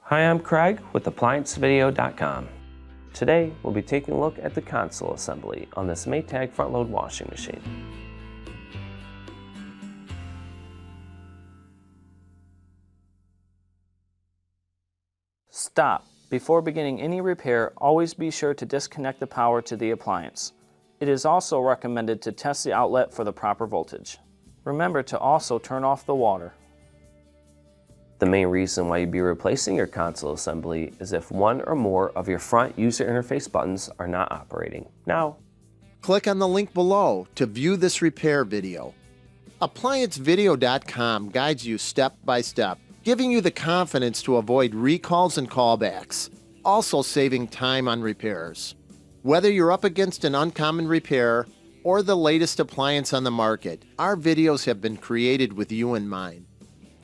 Hi, I'm Craig with ApplianceVideo.com. Today, we'll be taking a look at the console assembly on this Maytag front-load washing machine. Stop. Before beginning any repair, always be sure to disconnect the power to the appliance. It is also recommended to test the outlet for the proper voltage. Remember to also turn off the water. The main reason why you'd be replacing your console assembly is if one or more of your front user interface buttons are not operating. Now, click on the link below to view this repair video. ApplianceVideo.com guides you step by step, giving you the confidence to avoid recalls and callbacks, also saving time on repairs. Whether you're up against an uncommon repair or the latest appliance on the market, our videos have been created with you in mind.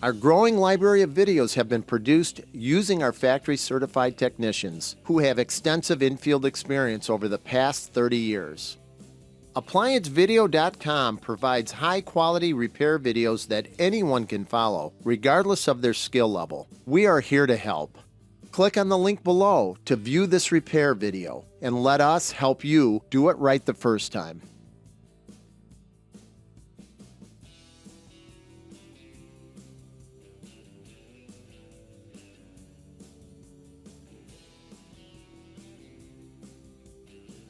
Our growing library of videos have been produced using our factory-certified technicians who have extensive infield experience over the past 30 years. ApplianceVideo.com provides high-quality repair videos that anyone can follow, regardless of their skill level. We are here to help. Click on the link below to view this repair video and let us help you do it right the first time.